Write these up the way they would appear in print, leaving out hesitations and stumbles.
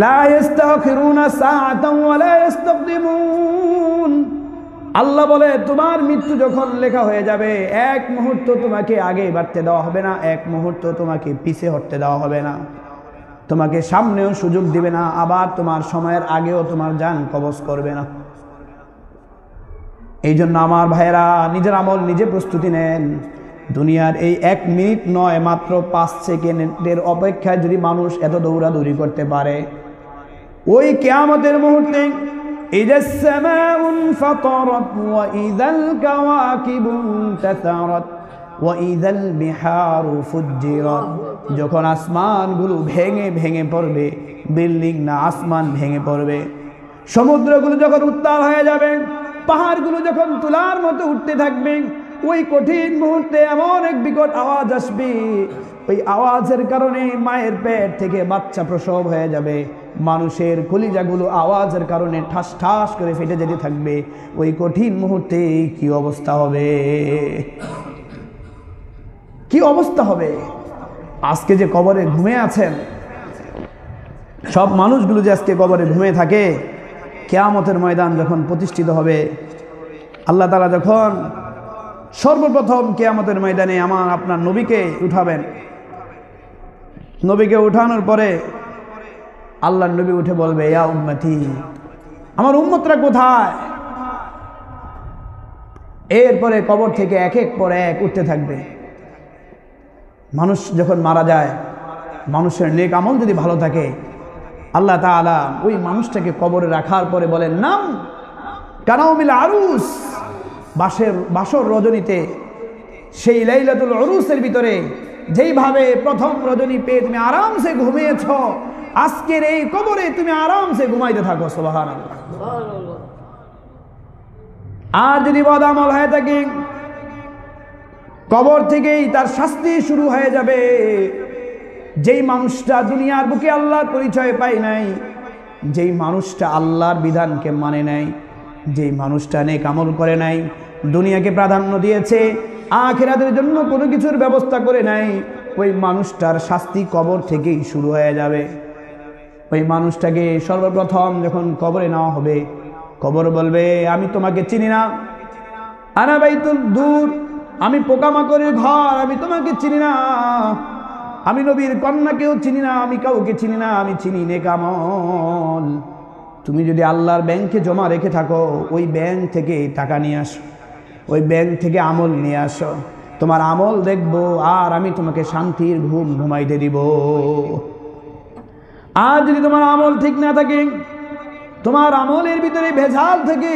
লা ইস্তাখিরুনা সাআতান ওয়া লা ইস্তাকদিমুন। আল্লাহ বলে তোমার মৃত্যু যখন লেখা হয়ে যাবে, এক মুহূর্ত তোমাকে আগে বাড়তে দেওয়া হবে না, এক মুহূর্ত তোমাকে পিছে হটতে দেওয়া হবে না, তোমাকে সামনেও সুযোগ দিবে না, আবার তোমার সময়ের আগেও তোমার জান কবজ করবে না। এই জন্য আমার ভাইয়েরা, নিজের আমল নিজে প্রস্তুতি নেন। দুনিয়ার এই 1 মিনিট নয়, মাত্র 5 সেকেন্ডের অপেক্ষায় যদি মানুষ এত দৌড়াদৌড়ি করতে পারে, ওই কিয়ামতের মুহূর্তে ইযাস সামাউ ফাতারাত ওয়া ইযাল কাওয়াকিবু তাসারাত ওয়া ইযাল বিহারু ফুজ্জিরাত, যখন আসমানগুলো ভেঙে ভেঙে পড়বে, বিল্ডিং না আসমান ভেঙে পড়বে, সমুদ্রগুলো যখন উত্তাল হয়ে যাবে, পাহাড়গুলো যখন তুলার মতো উঠতে থাকবে, ওই কঠিন মুহূর্তে এমন এক বিকট আওয়াজ আসবে, ওই আওয়াজের কারণে মায়ের পেট থেকে বাচ্চা প্রসব হয়ে যাবে, মানুষের কলিজাগুলো আওয়াজের কারণে ঠাস ঠাস করে ফেটে যেতে থাকবে। ওই কঠিন মুহূর্তে কি অবস্থা হবে, কি অবস্থা হবে? আজকে যে কবরে ঘুমিয়ে আছেন, সব মানুষগুলো যে আজকে কবরে ঘুমিয়ে থাকে, কিয়ামতের ময়দান যখন প্রতিষ্ঠিত হবে, আল্লাহ তাআলা যখন সর্বপ্রথম কিয়ামতের ময়দানে আমার আপনার নবীকে উঠাবেন, নবীকে উঠানোর পরে আল্লাহর নবী উঠে বলবে, ইয়া উম্মতি, আমার উম্মতরা কোথায়? এরপরে কবর থেকে এক এক পর এক উঠতে থাকবে। মানুষ যখন মারা যায়, মানুষের নেক আমল যদি ভালো থাকে, আল্লাহ তাআলা ওই মানুষটাকে কবরে রাখার পরে বলেন, নাম কানাউমিল আরুস, বাসর রজনীতে, সেই লাইলাতুল উরুসের ভিতরে যেইভাবে প্রথম রজনী পেয়ে তুমি আরামসে ঘুমিয়েছ, আজকের এই কবরে তুমি আরামসে ঘুমাইতে থাকো। সুবহানাল্লাহ। আর যদি বদ আমল হয়ে থাকে, কবর থেকেই তার শাস্তি শুরু হয়ে যাবে। যেই মানুষটা দুনিয়ার বুকে আল্লাহর পরিচয় পায় নাই, যেই মানুষটা আল্লাহর বিধানকে মানে নাই, যেই মানুষটা নেক আমল করে নাই, দুনিয়াকে প্রাধান্য দিয়েছে, আখিরাতের জন্য কোনো কিছুর ব্যবস্থা করে নাই, ওই মানুষটার শাস্তি কবর থেকেই শুরু হয়ে যাবে। ওই মানুষটাকে সর্বপ্রথম যখন কবরে নেওয়া হবে, কবর বলবে, আমি তোমাকে চিনি না, আনা বাইতুল দূর, আমি পোকামাকড়ের ঘর, আমি তোমাকে চিনি না, আমি নবীর কন্যাকেও চিনি না, আমি কাউকে চিনি না, আমি চিনি নেক আমল। তুমি যদি আল্লাহর ব্যাংকে জমা রেখে থাকো, ওই ব্যাংক থেকে টাকা নিয়ে আসো, ওই ব্যাংক থেকে আমল নিয়ে আসো, তোমার আমল দেখবো, আর আমি তোমাকে শান্তির ঘুম ঘুমাইতে দিব। আর যদি তোমার আমল ঠিক না থাকে, তোমার আমলের ভিতরে ভেজাল থেকে,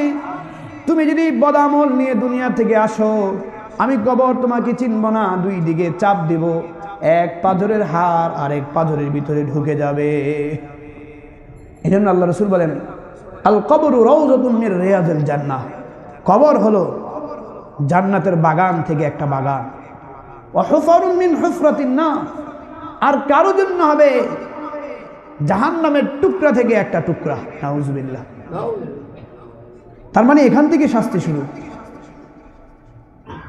তুমি যদি বদামল নিয়ে দুনিয়া থেকে আসো, আমি কবর তোমাকে চিনব না, দুই দিকে চাপ দিব, এক পাঁজরের হাড় আর এক পাঁজরের ভিতরে ঢুকে যাবে। এই জন্য আল্লাহ রাসূল বলেন, আল কবরু রাউযাতুন মির রিয়াজিল জান্নাহ, কবর হলো জান্নাতের বাগান থেকে একটা বাগান। ওয়া হুফারুন মিন হুফরাতিন নার, আর কারো জন্য হবে জাহান্নামের টুকরা থেকে একটা টুকরা। নাউযুবিল্লাহ। তার মানে এখান থেকে শাস্তি শুরু।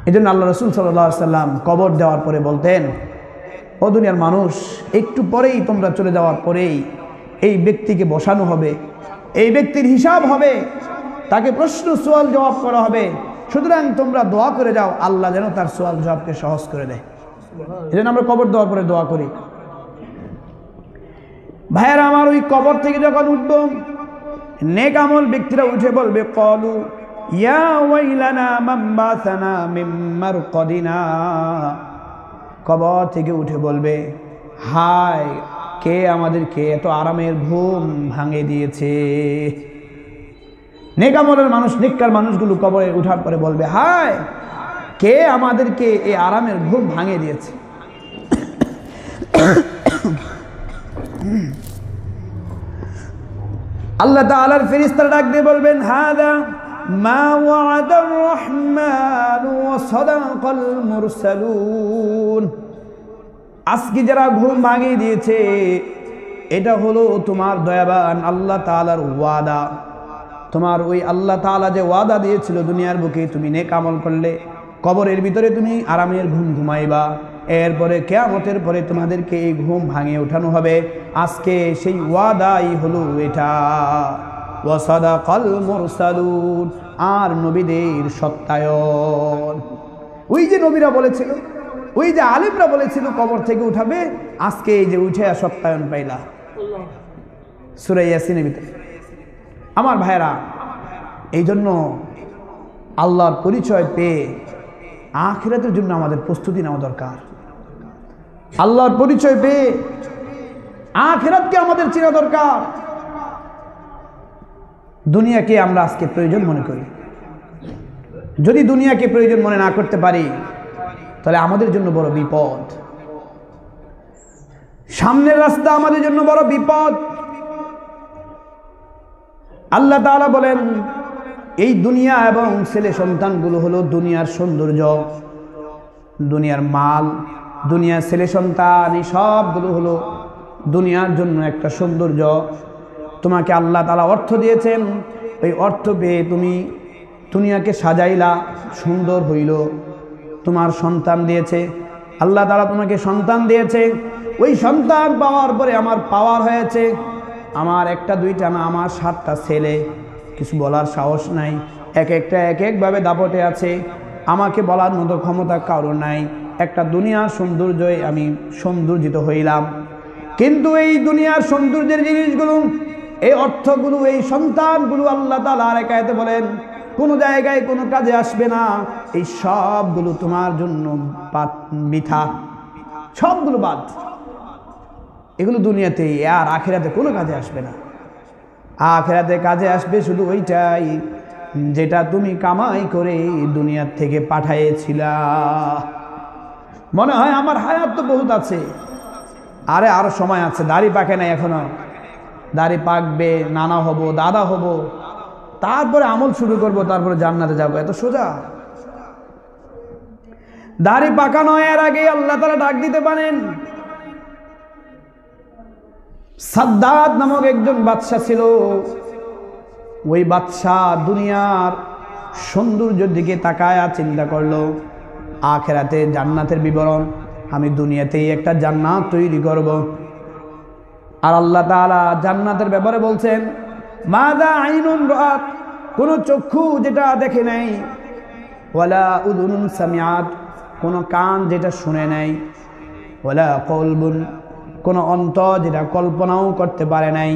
এই জন্য আল্লাহ রাসূল সাল্লাল্লাহু আলাইহি সাল্লাম কবর দেওয়ার পরে বলতেন, ও দুনিয়ার মানুষ, একটু পরেই তোমরা চলে যাওয়ার পরেই এই ব্যক্তিকে বসানো হবে, এই ব্যক্তির হিসাব হবে, তাকে প্রশ্ন সোয়াল জবাব করা হবে, সুতরাং তোমরা দোয়া করে যাও, আল্লাহ যেন তার সোয়াল জবাবকে সহজ করে দেয়। এই জন্য আমরা কবর দেওয়ার পরে দোয়া করি। ভাইয়েরা আমার, ওই কবর থেকে যখন উঠব, নেক আমল ব্যক্তিরা উঠে বলবে, ক্বালু ইয়া ওয়াইলানা মান বাসানা মিন মারকাদিনা, কবর থেকে উঠে বলবে, হায়, কে আমাদেরকে এত আরামের ঘুম ভাঙে দিয়েছে। নেক আমলের মানুষ, নেককার মানুষগুলো কবরে উঠার পরে বলবে, হায়, কে আমাদেরকে এই আরামের ঘুম ভাঙে দিয়েছে। আল্লাহ তাআলার ফেরেশতারা ডাক দিয়ে বলবেন, হাদা মা ওয়া'দার রহমান ওয়া সাদাকাল মুরসালুন, আজকে যারা ঘুম ভাঙিয়ে দিয়েছে, এটা হলো তোমার দয়াবান আল্লাহ তাআলার ওয়াদা। তোমার ওই আল্লাহ তাআলা যে ওয়াদা দিয়েছিল দুনিয়ার বুকে, তুমি নেক আমল করলে কবরের ভিতরে তুমি আরামের ঘুম ঘুমাইবা, এরপরে কিয়ামতের পরে তোমাদেরকে এই ঘুম ভাঙিয়ে ওঠানো হবে। আজকে সেই ওয়াদাই হলো এটা। ওয়াসাদাকাল মুরসালুন, আর নবীদের সত্যায়ন। ওই যে নবীরা বলেছিল, ওই যে আলেমরা বলেছিল কবর থেকে উঠাবে, আজকে এই যে উঠে সত্যায়ন পাইলা সূরা ইয়াসিনের ভিতরে। আমার ভাইরা, এই জন্য আল্লাহর পরিচয় পেয়ে আখিরাতের জন্য আমাদের প্রস্তুতি নেওয়া দরকার। আল্লাহর পরিচয় পেয়ে আখিরাতকে আমাদের চেনা দরকার। দুনিয়াকে আমরা আজকে প্রয়োজন মনে করি। যদি দুনিয়াকে প্রয়োজন মনে না করতে পারি, তাহলে আমাদের জন্য বড় বিপদ। সামনের রাস্তা আমাদের জন্য বড় বিপদ। আল্লাহ তাআলা বলেন, এই দুনিয়া এবং ছেলে সন্তানগুলো হলো দুনিয়ার সৌন্দর্য, দুনিয়ার মাল, দুনিয়ার ছেলে সন্তান, এই সবগুলো হলো দুনিয়ার জন্য একটা সৌন্দর্য। তোমাকে আল্লাহ তাআলা অর্থ দিয়েছেন, ওই অর্থ পেয়ে তুমি দুনিয়াকে সাজাইলা, সুন্দর হইল। তোমার সন্তান দিয়েছে আল্লাহ তাআলা, তোমাকে সন্তান দিয়েছে। ওই সন্তান পাওয়ার পরে আমার পাওয়ার হয়েছে, আমার একটা দুইটা না, আমার 7টা ছেলে। কিছু বলার সাহস নাই, এক একটা এক একভাবে দাপটে আছে, আমাকে বলার মতো ক্ষমতা কারো নাই। একটা দুনিয়ার সৌন্দর্যে আমি সৌন্দর্যিত হইলাম। কিন্তু এই দুনিয়ার সৌন্দর্যের জিনিসগুলো, এই অর্থগুলো, এই সন্তানগুলো আল্লাহ তাআলা আরেক আয়াতে বলেন কোনো জায়গায় কোনো কাজে আসবে না। এই সবগুলো তোমার জন্য বৃথা, সবগুলো বাদ। এগুলো দুনিয়াতে, আর আখিরাতে কোনো কাজে আসবে না। আখিরাতে কাজে আসবে শুধু ওইটাই যেটা তুমি কামাই করে দুনিয়ার থেকে পাঠাইছিলা। মনে হয় আমার হায়াত তো বহুত আছে, আরে আরো সময় আছে, দাড়ি পাকে নাই এখনো, দাড়ি পাকবে, নানা হব, দাদা হব, তারপরে আমল শুরু করব, তারপরে জান্নাতে যাব। এত সোজা? দাড়ি পাকানো এর আগে আল্লাহ তাআলা ডাক দিতে পারেন। সাদ্দাত নামক একজন বাদশা ছিল। ওই বাদশা দুনিয়ার সৌন্দর্যের দিকে তাকায়া চিন্তা করলো, আখিরাতে জান্নাতের বিবরণ, আমি দুনিয়াতেই একটা জান্নাত তৈরি করব। আর আল্লাহ তাআলা জান্নাতের ব্যাপারে বলছেন, মাযা আইনুন রাআত, কোন চক্ষু যেটা দেখে নাই, ওয়ালা উযুনুন সামিআত, কোন কান যেটা শুনে নাই, ওয়ালা কলবুন, কোন অন্তর যেটা কল্পনাও করতে পারে নাই,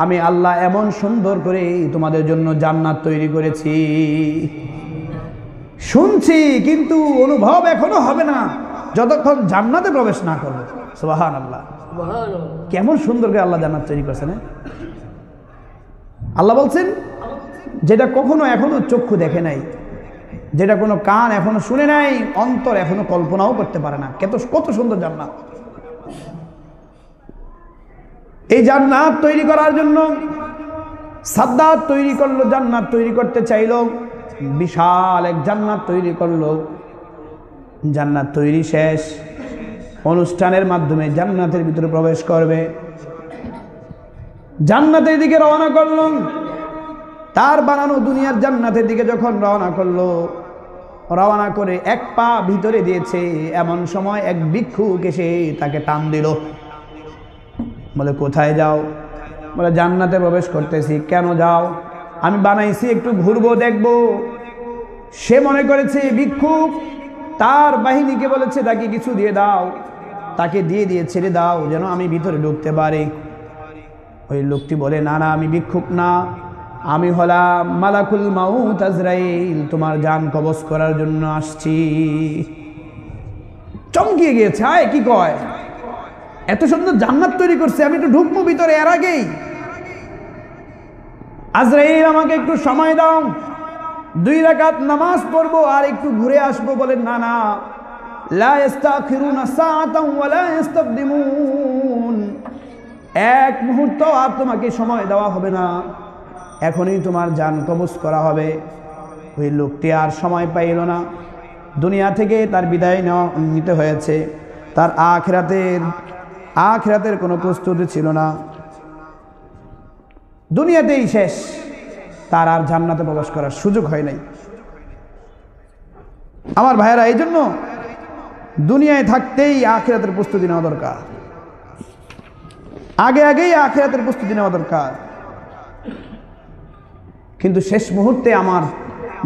আমি আল্লাহ এমন সুন্দর করে তোমাদের জন্য জান্নাত তৈরি করেছি। শুনছি কিন্তু অনুভব এখনো হবে না যতক্ষণ জান্নাতে প্রবেশ না করবো। সুবহানাল্লাহ, কেমন সুন্দর করে আল্লাহ জান্নাত তৈরি করছেন। আল্লাহ বলছেন যেটা কখনো এখনো চক্ষু দেখে নাই, যেটা কোনো কান এখনো শুনে নাই, অন্তর এখনো কল্পনাও করতে পারে না, কত সুন্দর জান্নাত। এই জান্নাত তৈরি করার জন্য সাদ্দাত তৈরি করলো, জান্নাত তৈরি করতে চাইলো, বিশাল এক জান্নাত তৈরি করলো। জান্নাত তৈরি শেষ, অনুষ্ঠানের মাধ্যমে জান্নাতের ভিতরে প্রবেশ করবে। জান্নাতের দিকে রওনা করলো। তার বানানো দুনিয়ার জান্নাতের দিকে যখন রওনা করলো, রওনা করে এক পা ভিতরে দিয়েছে, এমন সময় এক ভিক্ষুক এসে তাকে টান দিল। বলে, কোথায় যাও? বলে, জান্নাতে প্রবেশ করতেছি। কেন যাও? আমি বানাইছি একটু ঘুরবো, দেখবো। সে মনে করেছে ভিক্ষুক তার বাহিনীকে বলেছে তাকে কিছু দিয়ে দাও, তাকে দিয়ে ছেড়ে দাও যেন আমি ভিতরে ঢুকতে পারি। ওই লোকটি বলে, না না, আমি ভিক্ষুক না, আমি হলাম মালাকুল মাউত আজরাইল, তোমার জান কবজ করার জন্য আসছি। চমকিয়ে গিয়েছে, আয় কি কয়, এত সুন্দর জান্নাত তৈরি করছে, আমি একটু ঢুকবো ভিতরে, এর আগেই আজরাইল আমাকে একটু সময় দাও, 2 রাকাত নামাজ পড়বো আর একটু ঘুরে আসবো। বলেন, না না, লা ইস্তাখিরুনা সাআতান ওয়া লা ইস্তাকদিমুন, এক মুহূর্ত আর তোমাকে সময় দেওয়া হবে না, এখনই তোমার জান কবজ করা হবে। ওই লোকটি আর সময় পাইল না, দুনিয়া থেকে তার বিদায় নিতে হয়েছে। তার আখিরাতের কোনো প্রস্তুতি ছিল না, দুনিয়াতেই শেষ, তার আর জান্নাতে প্রবেশ করার সুযোগ হয় নাই। আমার ভাইয়েরা, এই জন্য দুনিয়ায় থাকতেই আখিরাতের প্রস্তুতি নেওয়া দরকার, আগেই আখিরাতের প্রস্তুতি নেওয়া দরকার। কিন্তু শেষ মুহূর্তে আমার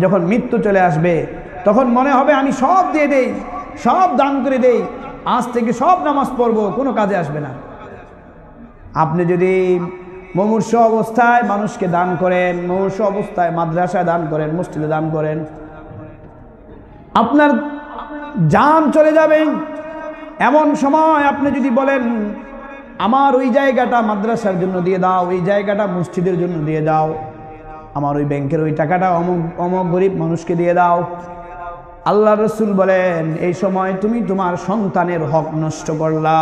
যখন মৃত্যু চলে আসবে তখন মনে হবে আমি সব দিয়ে দেই, সব দান করে দেই, আজ থেকে সব নামাজ পড়বো, কোনো কাজে আসবে না। আপনি যদি মুমূর্ষ অবস্থায় মানুষকে দান করেন, মুমূর্ষ অবস্থায় মাদ্রাসায় দান করেন, মসজিদে দান করেন, আপনার জান চলে যাবে। এমন সময় আপনি যদি বলেন আমার ওই জায়গাটা মাদ্রাসার জন্য দিয়ে দাও, ওই জায়গাটা মসজিদের জন্য দিয়ে দাও, আমার ওই ব্যাংকের ওই টাকাটা অমুক গরিব মানুষকে দিয়ে দাও, আল্লাহ রসুল বলেন এই সময় তুমি তোমার সন্তানের হক নষ্ট করলা।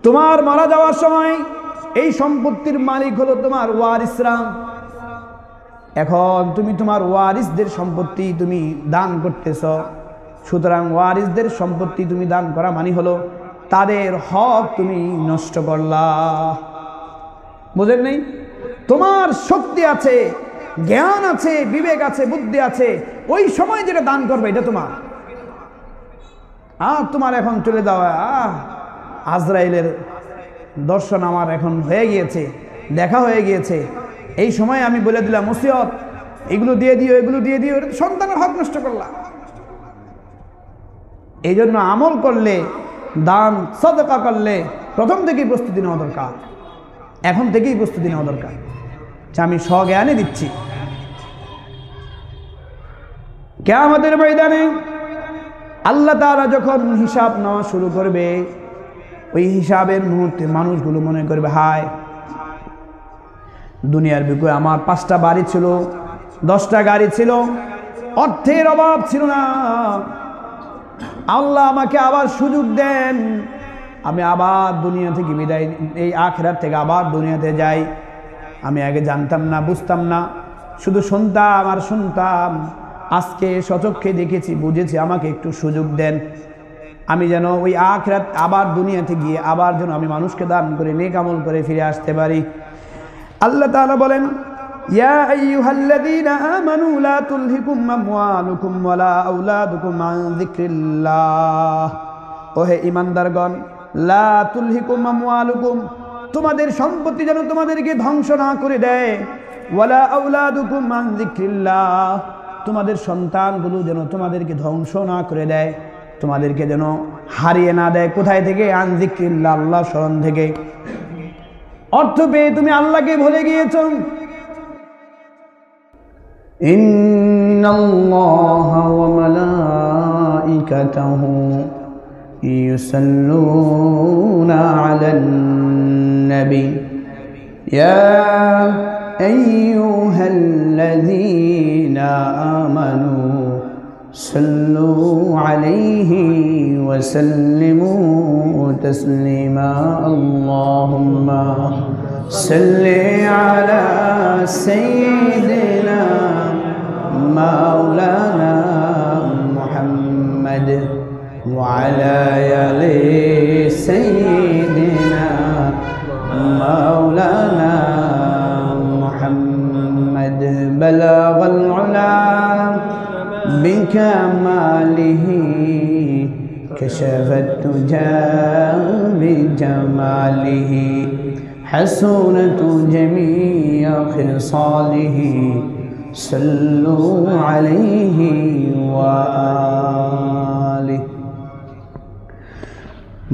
তোমার মারা যাওয়ার সময় এই সম্পত্তির মালিক হলো তোমার ওয়ারিসরা। এখন তুমি তোমার ওয়ারিসদের সম্পত্তি তুমি দান করতেছ, সুতরাং ওয়ারিসদের সম্পত্তি তুমি দান করা মানে হলো তাদের হক তুমি নষ্ট করলা। বুঝেন নাই? তোমার শক্তি আছে, জ্ঞান আছে, বিবেক আছে, বুদ্ধি আছে, ওই সময় যেটা দান করবে এটা তোমার। তোমার এখন চলে যাওয়া আজরাইলের দর্শন আমার এখন হয়ে গিয়েছে, দেখা হয়ে গিয়েছে, এই সময় আমি বলে দিলাম ওসিয়ত এগুলো দিয়ে দিও, এগুলো দিয়ে দিও, সন্তানের হক নষ্ট করলাম। এই জন্য আমল করলে, দান সদকা করলে প্রথম থেকেই প্রস্তুতি নেওয়া দরকার, এখন থেকেই প্রস্তুতি নেওয়া দরকার যে আমি স্বজ্ঞানে দিচ্ছি। কিয়ামতের ময়দানে আল্লাহ তাআলা যখন হিসাব নেওয়া শুরু করবে, ওই হিসাবের মুহূর্তে মানুষগুলো মনে করবে হায় দুনিয়ার বুকে আমার 5টা বাড়ি ছিল, 10টা গাড়ি ছিল, অর্থের অভাব ছিল না, আল্লাহ আমাকে আবার সুযোগ দেন, আমি আবার দুনিয়া থেকে বিদায়, এই আখিরাত থেকে আবার দুনিয়াতে যাই। আমি আগে জানতাম না, বুঝতাম না, শুধু শুনতাম আর শুনতাম, আজকে সচক্ষে দেখেছি, বুঝেছি, আমাকে একটু সুযোগ দেন, আমি যেন ওই আখিরাত আবার দুনিয়াতে গিয়ে আবার যেন আমি মানুষকে দান করে নেক আমল করে ফিরে আসতে পারি। আল্লাহ তাআলা বলেন ইয়া আইয়ুহাল্লাযীনা আমানু লা তুলহিকুম আমওয়ালুকুম ওয়ালা আওলাদুকুম আন যিকরিল্লাহ। ওহে ঈমানদারগণ, লা তুলহিকুম আমওয়ালুকুম, তোমাদের সম্পত্তি যেন তোমাদেরকে ধ্বংস না করে দেয়, ওয়ালা আওলাদুকুম আন যিকরিল্লাহ, তোমাদের সন্তানগুলো যেন তোমাদেরকে ধ্বংস না করে দেয়, তোমাদেরকে যেন হারিয়ে না দেয়। কোথায় থেকে? আন যিকরিল্লাহ, আল্লাহ স্মরণ থেকে। অর্থ পেয়ে তুমি আল্লাহকে ভুলে গিয়েছ। ইন্নাল্লাহা ওয়া মালাইকাতাহু ইউসাল্লুনা আলান নবী ইয়া আইয়ুহাল্লাযীনা আমানু সাল্লু আলাইহি ওয়া সাল্লিমু তাসলিমা। আল্লাহুম্মা সাল্লি আলা সাইয়্যিদিনা মাওলানা মুহাম্মদ ওয়া আলা আলি সাইয়্যিদিনা মাওলানা মুহাম্মদ। বালাগাল উলা بكماله كشف الدجى بجماله حسنة جميع خصاله صلوا عليه وآله।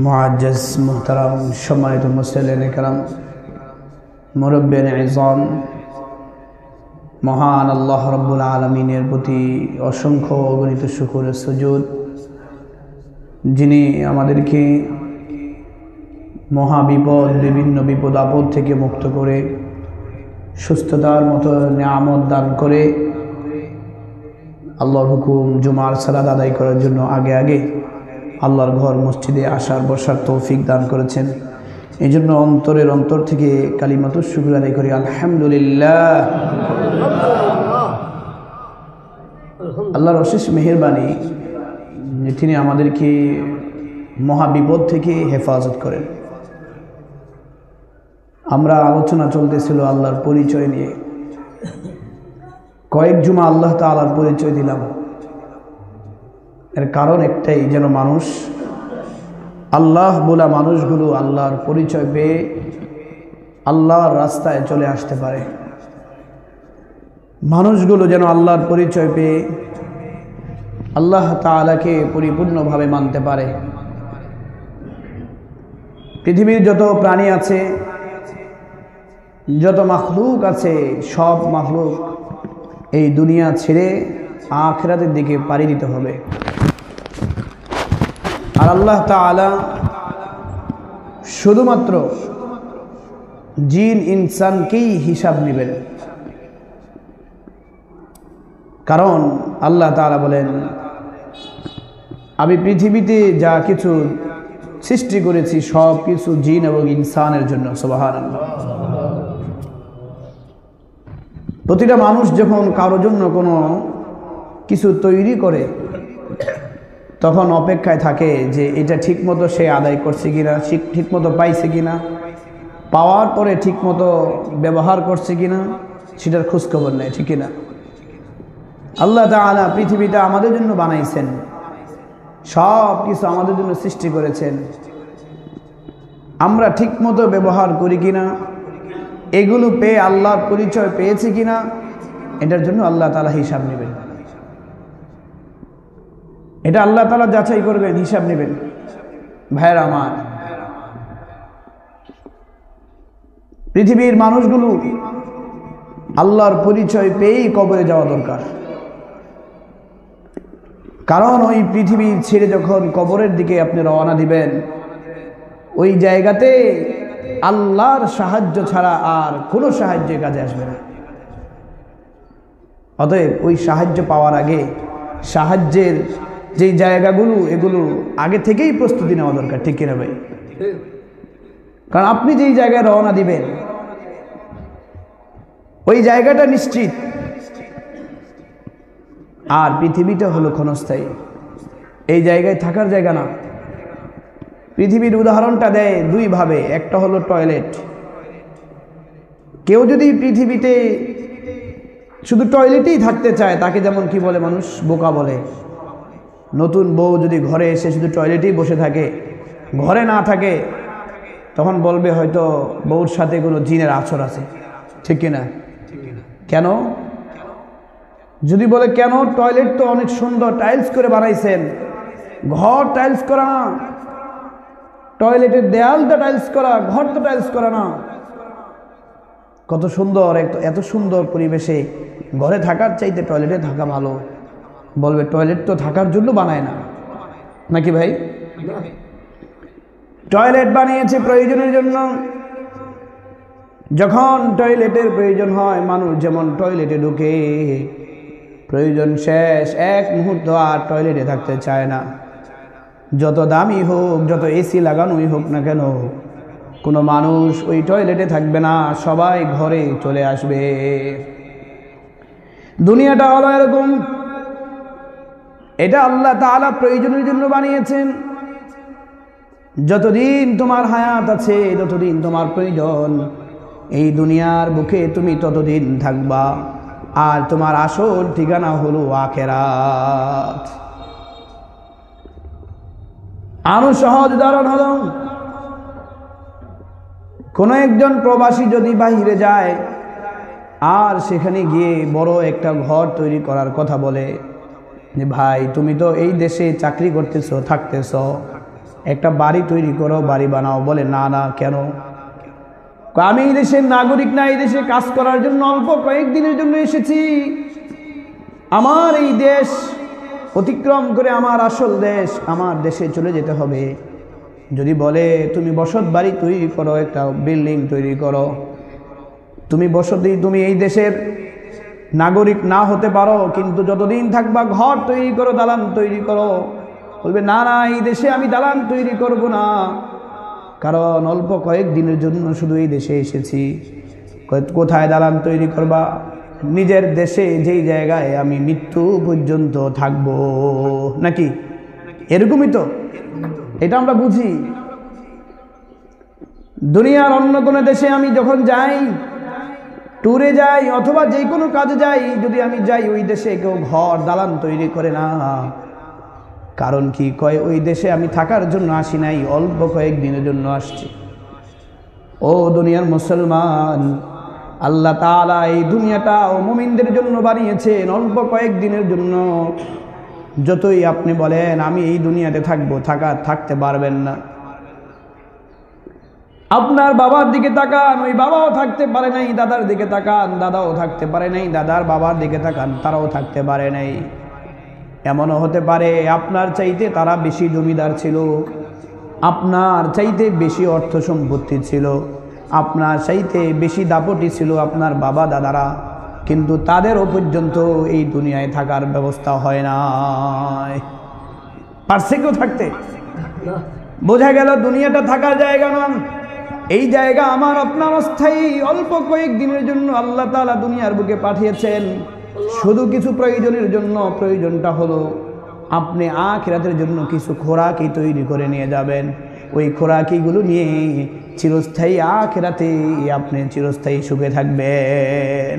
معجز محترم সম্মানিত মুসল্লিন کرام, মুরব্বিয়ান ইজাম, মহান আল্লাহ রাব্বুল আলামিনের প্রতি অসংখ্য অগণিত শুকর সুজুদ, যিনি আমাদেরকে মহাবিপদ, বিভিন্ন বিপদ আপদ থেকে মুক্ত করে সুস্থতার মতো নিয়ামত দান করে আল্লাহর হুকুম জুমার সালাত আদায় করার জন্য আগে আগে আল্লাহর ঘর মসজিদে আসার বসার তৌফিক দান করেছেন। এই জন্য অন্তরের অন্তর থেকে কালিমাতুশ শুকর আদায় করি আলহামদুলিল্লাহ। আল্লাহর অশেষ মেহেরবানি যে তিনি আমাদেরকে মহাবিপদ থেকে হেফাজত করেন। আমরা আলোচনা চলতেছিল আল্লাহর পরিচয় নিয়ে, কয়েক জুমা আল্লাহ তাআলার পরিচয় দিলাম, এর কারণ একটাই, যেন মানুষ আল্লাহ বলা মানুষগুলো আল্লাহর পরিচয় পেয়ে আল্লাহর রাস্তায় চলে আসতে পারে। মানুষগুলো যেন আল্লাহর পরিচয় পেয়ে আল্লাহ তাআলাকে পরিপূর্ণভাবে মানতে পারে। পৃথিবীর যত প্রাণী আছে, যত মাখলুক আছে, সব মাখলুক এই দুনিয়া ছেড়ে আখিরাতের দিকে পাড়ি দিতে হবে। আর আল্লাহ তাআলা শুধুমাত্র জিন ইনসানকেই হিসাব নেবেন। কারণ আল্লাহ তাআলা বলেন, আমি পৃথিবীতে যা কিছু সৃষ্টি করেছি সব কিছু জিন এবং ইনসানের জন্য। সুবহানাল্লাহ। প্রতিটা মানুষ যখন কারোর জন্য কোনো কিছু তৈরি করে তখন অপেক্ষায় থাকে যে এটা ঠিকমতো সে আদায় করছে কিনা, ঠিকমতো পাইছে কিনা, পাওয়ার পরে ঠিকমতো ব্যবহার করছে কিনা সেটার খোঁজখবর নেয়, ঠিক কিনা? আল্লাহ তাআলা পৃথিবীটা আমাদের জন্য বানাইছেন, সব কিছু আমাদের জন্য সৃষ্টি করেছেন। আমরা ঠিকমতো ব্যবহার করি কিনা, এগুলো পেয়ে আল্লাহর পরিচয় পেয়েছি কিনা, এটার জন্য আল্লাহ তাআলা হিসাব নেবেন। এটা আল্লাহ তাআলা যাচাই করবেন, হিসাব নেবেন। ভাইয়েরা আমার, পৃথিবীর মানুষগুলো আল্লাহর পরিচয় পেয়েই কবরে যাওয়া দরকার। কারণ ওই পৃথিবী ছেড়ে যখন কবরের দিকে আপনি রওনা দিবেন, ওই জায়গাতে আল্লাহর সাহায্য ছাড়া আর কোনো সাহায্যের কাজে আসবে না। অতএব ওই সাহায্য পাওয়ার আগে সাহায্যের যেই জায়গাগুলো, এগুলো আগে থেকেই প্রস্তুতি নেওয়া দরকার, ঠিক কিনা ভাই? কারণ আপনি যেই জায়গায় রওনা দিবেন ওই জায়গাটা নিশ্চিত। আর পৃথিবীটা হলো ক্ষণস্থায়ী, এই জায়গায় থাকার জায়গা না। পৃথিবীর উদাহরণটা দেয় দুই ভাবে। একটা হলো টয়লেট। কেউ যদি পৃথিবীতে শুধু টয়লেটেই থাকতে চায়, তাকে যেমন কি বলে মানুষ, বোকা বলে। নতুন বউ যদি ঘরে এসে শুধু টয়লেটেই বসে থাকে, ঘরে না থাকে, তখন বলবে হয়তো বউর সাথে কোনো জিনের আছর আছে, ঠিক কিনা? কেন? যদি বলে কেন, টয়লেট তো অনেক সুন্দর, টাইলস করে বানাইছেন। ঘর টাইলস করা না, টয়লেটের দেয়ালটা টাইলস করা, ঘর তো টাইলস করা না। কত সুন্দর, এত সুন্দর পরিবেশে ঘরে থাকার চাইতে টয়লেটে থাকা ভালো। বলবে টয়লেট তো থাকার জন্য বানায় না, নাকি ভাই? টয়লেট বানিয়েছে প্রয়োজনের জন্য। যখন টয়লেটের প্রয়োজন হয়, মানুষ যেমন টয়লেটে ঢুকে, প্রয়োজন শেষ, এক মুহূর্ত আর টয়লেটে থাকতে চায় না। যত দামি হোক, যত এসি লাগানোই হোক না কেন, কোনো মানুষ ওই টয়লেটে থাকবে না, সবাই ঘরে চলে আসবে। দুনিয়াটা হলো এরকম। এটা আল্লাহ তাআলা প্রয়োজনের জন্য বানিয়েছেন। যতদিন তোমার হায়াত আছে, যতদিন তোমার প্রয়োজন, এই দুনিয়ার বুকে তুমি ততদিন থাকবা। আর তোমার আসল ঠিকানা হলো আখিরাত। আরো সহজ উদাহরণ হলো, কোনো একজন প্রবাসী যদি বাহিরে যায় আর সেখানে গিয়ে বড় একটা ঘর তৈরি করার কথা বলে যে ভাই তুমি তো এই দেশে চাকরি করতেছো, থাকতেছো, একটা বাড়ি তৈরি করো, বাড়ি বানাও। বলে না না, কেন? আমি এই দেশের নাগরিক না, এই দেশে কাজ করার জন্য অল্প কয়েকদিনের জন্য এসেছি। আমার এই দেশ অতিক্রম করে আমার আসল দেশ, আমার দেশে চলে যেতে হবে। যদি বলে তুমি বসত বাড়ি তৈরি করো, একটা বিল্ডিং তৈরি করো, তুমি বসতি, তুমি এই দেশের নাগরিক না হতে পারো, কিন্তু যতদিন থাকবা ঘর তৈরি করো, দালান তৈরি করো। বলবে না না, এই দেশে আমি দালান তৈরি করব না, কারণ অল্প কয়েকদিনের জন্য শুধু এই দেশে এসেছি। কোথায় দালান তৈরি করবা? নিজের দেশে, যেই জায়গায় আমি মৃত্যু পর্যন্ত থাকবো, নাকি? এরকমই তো, এটা আমরা বুঝি। দুনিয়ার অন্য কোনো দেশে আমি যখন যাই, ট্যুরে যাই অথবা যে কোনো কাজে যাই, যদি আমি যাই ওই দেশে কেউ ঘর দালান তৈরি করে না। কারণ কি? কয় ওই দেশে আমি থাকার জন্য আসি নাই, অল্প কয়েকদিনের জন্য আসছি। ও দুনিয়ার মুসলমান, আল্লাহ তাআলা এই দুনিয়াটা ও মুমিনদের জন্য বানিয়েছেন অল্প কয়েকদিনের জন্য। যতই আপনি বলেন আমি এই দুনিয়াতে থাকবো, থাকতে পারবেন না। আপনার বাবার দিকে তাকান, ওই বাবাও থাকতে পারে নাই। দাদার দিকে তাকান, দাদাও থাকতে পারে নাই। দাদার বাবার দিকে তাকান, তারাও থাকতে পারে নাই। এমনও হতে পারে আপনার চাইতে তারা বেশি জমিদার ছিল, আপনার চাইতে বেশি অর্থ সম্পত্তি ছিল, আপনার চাইতে বেশি দাপটি ছিল আপনার বাবা দাদারা, কিন্তু তাদেরও পর্যন্ত এই দুনিয়ায় থাকার ব্যবস্থা হয় না। পারছে কেউ থাকতে? বোঝা গেল দুনিয়াটা থাকার জায়গা না। এই জায়গা আমার আপনার অস্থায়ী, অল্প কয়েকদিনের জন্য আল্লাহ তাআলা দুনিয়ার বুকে পাঠিয়েছেন শুধু কিছু প্রয়োজনের জন্য। প্রয়োজনটা হলো আপনি আখিরাতের জন্য কিছু খোরাকি তৈরি করে নিয়ে যাবেন। ওই খোরাকিগুলো নিয়ে চিরস্থায়ী আখিরাতে আপনি চিরস্থায়ী সুখে থাকবেন।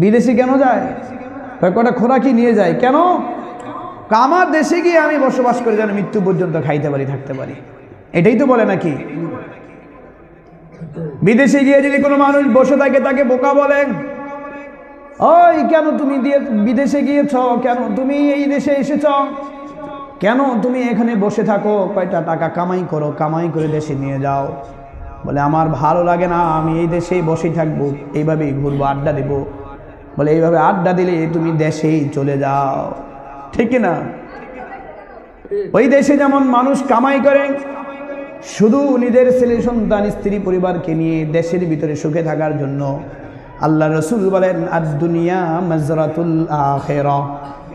বিদেশে কেন যায়? কটা খোরাকি নিয়ে যায় কেন? আমার দেশে গিয়ে আমি বসবাস করে যেন মৃত্যু পর্যন্ত খাইতে পারি, থাকতে পারি, এটাই তো বলে নাকি? বিদেশে গিয়ে যদি কোনো মানুষ বসে থাকে তাকে বোকা বলেন। ওই কেন তুমি বিদেশে গিয়েছ, কেন তুমি এই দেশে এসেছ, কেন তুমি এখানে বসে থাকো, কয়টা টাকা কামাই করো, কামাই করে দেশে নিয়ে যাও। বলে আমার ভালো লাগে না, আমি এই দেশেই বসে থাকবো, এইভাবেই ঘুরবো, আড্ডা দেবো। বলে এইভাবে আড্ডা দিলে তুমি দেশেই চলে যাও, ঠিক না? ওই দেশে যেমন মানুষ কামাই করে শুধু নিজের ছেলে সন্তান স্ত্রী পরিবারকে নিয়ে দেশের ভিতরে সুখে থাকার জন্য, আল্লাহ রসুল বলেন আদ-দুনিয়া মাজরাতুল আখিরাহ,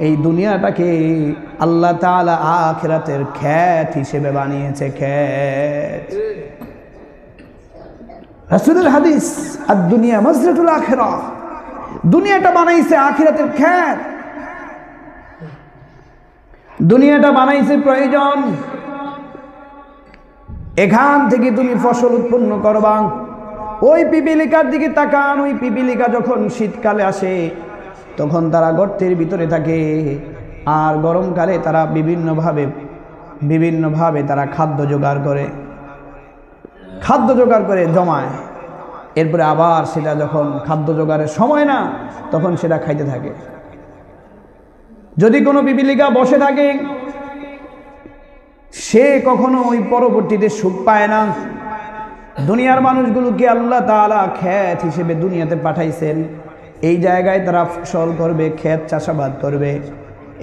এই দুনিয়াটাকে আল্লাহ তাআলা আখিরাতের ক্ষেত হিসেবে বানিয়েছে। ক্ষেত, রাসূলের হাদিস, আদ-দুনিয়া মাজরাতুল আখিরাহ, দুনিয়াটা বানাইছে আখিরাতের ক্ষেত। দুনিয়াটা বানাইছে প্রয়োজন, এখান থেকে তুমি ফসল উৎপন্ন করবা। ওই পিপিলিকার দিকে তাকান, ওই পিপিলিকা যখন শীতকালে আসে তখন তারা গর্তের ভিতরে থাকে, আর গরমকালে তারা বিভিন্নভাবে তারা খাদ্য জোগাড় করে জমায়। এরপরে আবার সেটা যখন খাদ্য জোগাড়ের সময় না, তখন সেটা খাইতে থাকে। যদি কোনো পিপিলিকা বসে থাকে সে কখনো ওই পরবর্তীতে সুখ পায় না। দুনিয়ার মানুষগুলোকে আল্লাহ তাআলা ক্ষেত হিসেবে দুনিয়াতে পাঠাইছেন। এই জায়গায় তারা ফসল করবে, ক্ষেত চাষাবাদ করবে,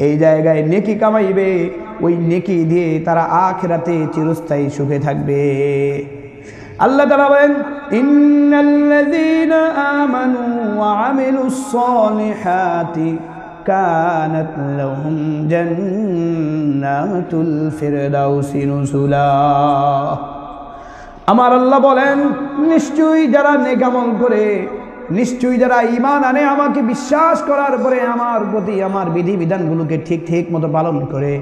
এই জায়গায় নেকি কামাইবে, ওই নেকি দিয়ে তারা আখিরাতে চিরস্থায়ী সুখে থাকবে। আল্লাহ তাআলা বলেন ইন্নাল্লাযীনা আমানু ওয়া আমিলুস সালিহাতি কানাত লাহুম জান্নাতুল ফিরদাউসি নুজুলা। আমার আল্লাহ বলেন নিশ্চয়ই যারা নেক আমল করে, নিশ্চয়ই যারা ঈমান আনে, আমাকে বিশ্বাস করার পরে আমার প্রতি আমার বিধিবিধানগুলোকে ঠিক মতো পালন করে,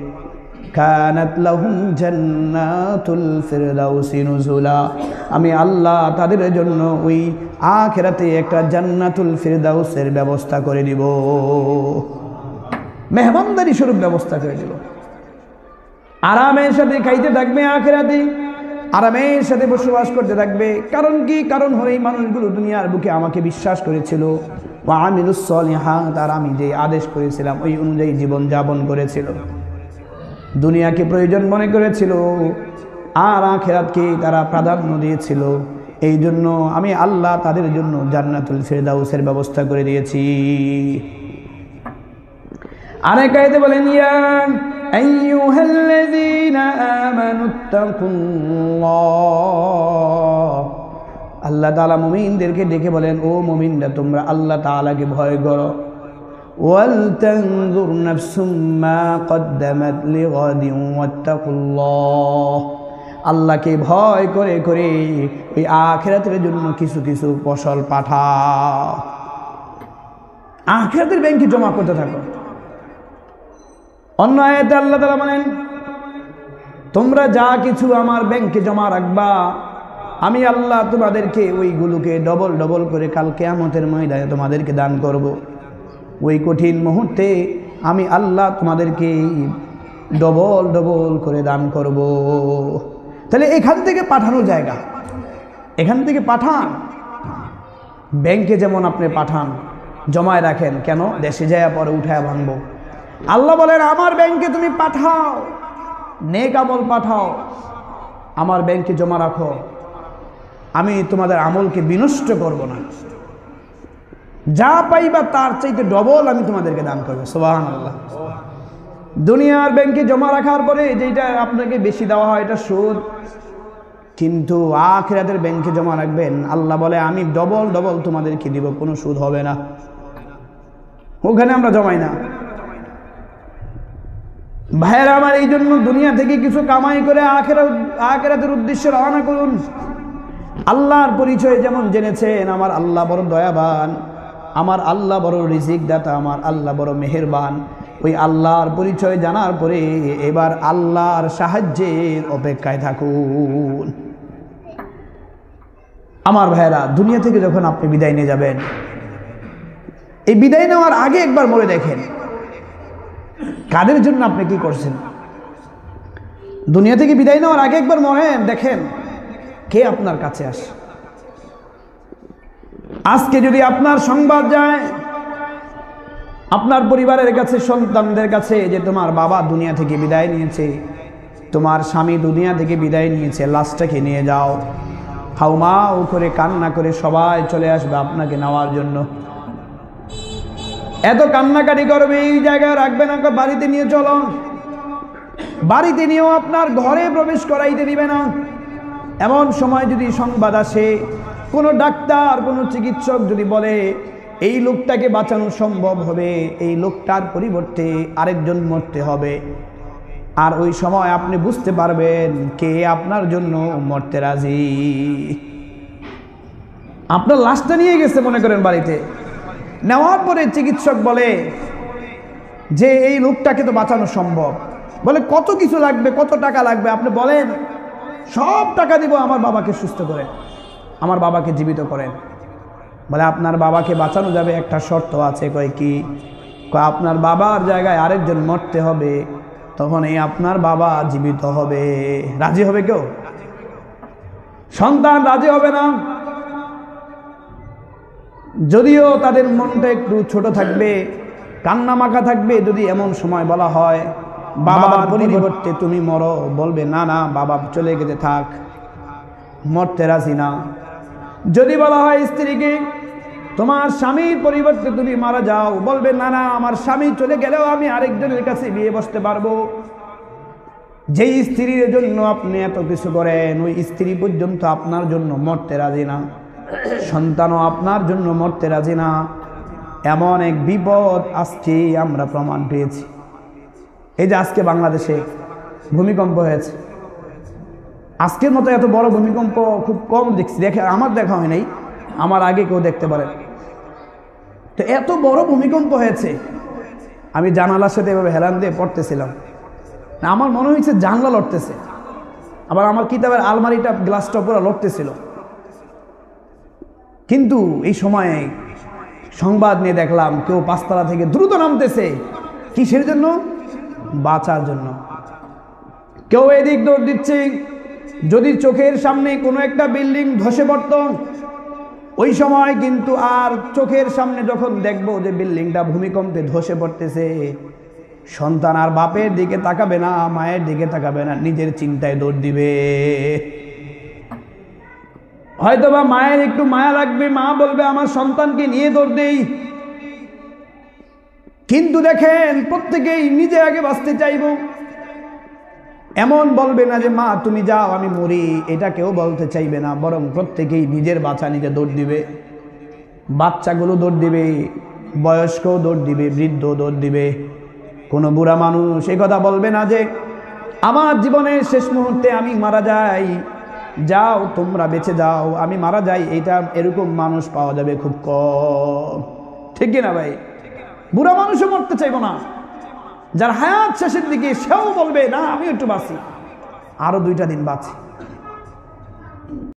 কানাত লাহুম জান্নাতুল ফিরদাউসি নুজুলা, আমি আল্লাহ তাদের জন্য ওই আখিরাতে একটা জান্নাতুল ফিরদাউসের ব্যবস্থা করে দিব, মেহমানদারি স্বরূপ ব্যবস্থা করে দিব। আরামের সাথে খাইতে থাকবে আখিরাতে, আরামের সাথে বসবাস করতে থাকবে। কারণ কি? কারণ হলো এই মানুষগুলো দুনিয়ার বুকে আমাকে বিশ্বাস করেছিল, ওয়া আমিলুস সলিহাত, আর আমি যে আদেশ করেছিলাম ওই অনুযায়ী জীবন যাপন করেছিল, দুনিয়াকে প্রয়োজন মনে করেছিল আর আখিরাতকে তারা প্রাধান্য দিয়েছিল। এই জন্য আমি আল্লাহ তাদের জন্য জান্নাতুল ফিরদাউসের ব্যবস্থা করে দিয়েছি। আরেক আয়াতে বলেন ইয়া আইয়ুহাল্লাযীনা আমানুত্তাকুল্লাহ, আল্লাহ তাআলা মুমিনদেরকে ডেকে বলেন ও মুমিনরা তোমরা আল্লাহ তাআলাকে ভয় করো। ওয়াল তানজুর নাফসুম মা কদ্দামাত লিগাদিন ওয়াত্তাকুল্লাহ, আল্লাহকে ভয় করে করে ওই আখিরাতের জন্য কিছু কিছু ফসল পাঠাও, আখিরাতের ব্যাংকে জমা করতে থাকো। অন্য আয়াতে আল্লাহ তাআলা বলেন তোমরা যা কিছু আমার ব্যাংকে জমা রাখবা আমি আল্লাহ তোমাদেরকে ওইগুলোকে ডবল ডবল করে কাল কিয়ামতের ময়দানে তোমাদেরকে দান করব। ওই কঠিন মুহূর্তে আমি আল্লাহ তোমাদেরকে ডবল ডবল করে দান করব। তাহলে এখান থেকে পাঠানোর জায়গা, এখান থেকে পাঠান। ব্যাংকে যেমন আপনি পাঠান, জমায় রাখেন, কেন? দেশে যায় পরে উঠায় ভাঙবো। আল্লাহ বলেন আমার ব্যাংকে তুমি পাঠাও, নেক আমল পাঠাও, আমার ব্যাংকে জমা রাখো, আমি তোমাদের আমলকে বিনষ্ট করব না, যা পাইবা তার চাইতে ডবল আমি তোমাদেরকে দান করবো। সুবহানাল্লাহ। দুনিয়ার ব্যাংকে জমা রাখার পরে যেটা আপনাকে বেশি দেওয়া হয় এটা সুদ, কিন্তু আখিরাতের ব্যাংকে জমা রাখবেন, আল্লাহ বলে আমি ডবল ডবল তোমাদেরকে দিব, কোনো সুদ হবে না। ওখানে আমরা জমাই না। ভাইয়েরা আমার, এই জন্য দুনিয়া থেকে কিছু কামাই করে আখিরাতের উদ্দেশ্যে রওনা করুন। আল্লাহর পরিচয় যেমন জেনেছেন, আমার আল্লাহ বড় দয়াবান, আমার আল্লাহ বড় রিজিক দাতা, আমার আল্লাহ বড় মেহেরবান, ওই আল্লাহর পরিচয় জানার পরে এবার আল্লাহর সাহায্যের অপেক্ষায় থাকুন। আমার ভাইয়েরা, দুনিয়া থেকে যখন আপনি বিদায় নিয়ে যাবেন, এই বিদায় নেওয়ার আগে একবার মনে দেখেন কাদের জন্য আপনি কি করছেন। দুনিয়া থেকে বিদায় নেওয়ার আগে একবার মনে দেখেন কে আপনার কাছে আসে। আজকে যদি আপনার সংবাদ যায় আপনার পরিবারের কাছে, সন্তানদের কাছে, যে তোমার বাবা দুনিয়া থেকে বিদায় নিয়েছে, তোমার স্বামী দুনিয়া থেকে বিদায় নিয়েছে, লাশটাকে নিয়ে যাও, হাউমাউ করে কান্না করে সবাই চলে আসবে আপনাকে নেওয়ার জন্য। এত কান্নাকাটি করবে, এই জায়গায় রাখবে না, বাড়িতে নিয়ে চলো। বাড়িতে নিয়েও আপনার ঘরে প্রবেশ করাইতে দিবে না। এমন সময় যদি সংবাদ আসে, কোনো ডাক্তার, কোনো চিকিৎসক যদি বলে এই লোকটাকে বাঁচানো সম্ভব হবে, এই লোকটার পরিবর্তে আরেকজন মরতে হবে, আর ওই সময় আপনি বুঝতে পারবেন কে আপনার জন্য মরতে রাজি। আপনার লাশটা নিয়ে গেছে মনে করেন বাড়িতে, নেওয়ার পরে চিকিৎসক বলে যে এই লোকটাকে তো বাঁচানো সম্ভব, বলে কত কিছু লাগবে, কত টাকা লাগবে, আপনি বলেন সব টাকা দিব, আমার বাবাকে সুস্থ করেন, আমার বাবাকে জীবিত করেন। বলে আপনার বাবাকে বাঁচানো যাবে, একটা শর্ত আছে। কয় কি? আপনার বাবার জায়গায় আরেকজন মরতে হবে, তখন এই আপনার বাবা জীবিত হবে। রাজি হবে কেউ? সন্তান রাজি হবে না। যদিও তাদের মনটা একটু ছোট থাকবে, কান্না মাখা থাকবে, যদি এমন সময় বলা হয় বাবার পরিবর্তে তুমি মরো, বলবে না না, বাবা চলে গেছে থাক, মরতে রাজি না। যদি বলা হয় স্ত্রীকে তোমার স্বামীর পরিবর্তে তুমি মারা যাও, বলবে না না, আমার স্বামী চলে গেলেও আমি আরেকজনের কাছে বিয়ে বসতে পারবো। যেই স্ত্রীর জন্য আপনি এত কিছু করেন, ওই স্ত্রী পর্যন্ত আপনার জন্য মরতে রাজি না, সন্তানও আপনার জন্য মরতে রাজি না। এমন এক বিপদ আজকে আমরা প্রমাণ পেয়েছি। এই যে আজকে বাংলাদেশে ভূমিকম্প হয়েছে, আজকের মতো এত বড় ভূমিকম্প খুব কম দেখছি, আমার দেখা হয় নাই, আমার আগে কেউ দেখতে পারে। তো এত বড় ভূমিকম্প হয়েছে, আমি জানালার সাথে এভাবে হেলান দিয়ে পড়তেছিলাম, না আমার মনে হয়েছে জানলা লড়তেছে, আবার আমার কিতাবের আলমারিটা গ্লাসটা পুরো লড়তেছিল। কিন্তু এই সময়ে সংবাদ নিয়ে দেখলাম কেউ পাঁচতলা থেকে দ্রুত নামতেছে, কিসের জন্য? বাঁচার জন্য। কেউ এদিক দৌড় দিচ্ছে, যদি চোখের সামনে কোনো একটা বিল্ডিং ধসে পড়ত, ওই সময় কিন্তু আর চোখের সামনে যখন দেখবো যে বিল্ডিংটা ভূমিকম্পে ধসে পড়তেছে, সন্তান আর বাপের দিকে তাকাবে না, মায়ের দিকে তাকাবে না, নিজের চিন্তায় দৌড় দিবে। হয়তোবা মায়ের একটু মায়া লাগবে, মা বলবে আমার সন্তানকে নিয়ে দৌড় দেই। কিন্তু দেখেন প্রত্যেকেই নিজে আগে বাঁচতে চাইব। এমন বলবে না যে মা তুমি যাও আমি মরি, এটা কেউ বলতে চাইবে না, বরং প্রত্যেকেই নিজের বাঁচা নিজে দৌড় দিবে। বাচ্চাগুলো দৌড় দিবে, বয়স্কও দৌড় দিবে, বৃদ্ধ দৌড় দিবে। কোনো বুড়া মানুষ এই কথা বলবে না যে আমার জীবনের শেষ মুহূর্তে আমি মারা যাই, যাও তোমরা বেঁচে যাও, আমি মারা যাই। এটা এরকম মানুষ পাওয়া যাবে খুব কম, ঠিক কিনা ভাই? বুড়া মানুষও মরতে চাইব না, যার হায়াত শেষের দিকে সেও বলবে না আমি একটু বাঁচি, আরো 2টা দিন বাঁচি।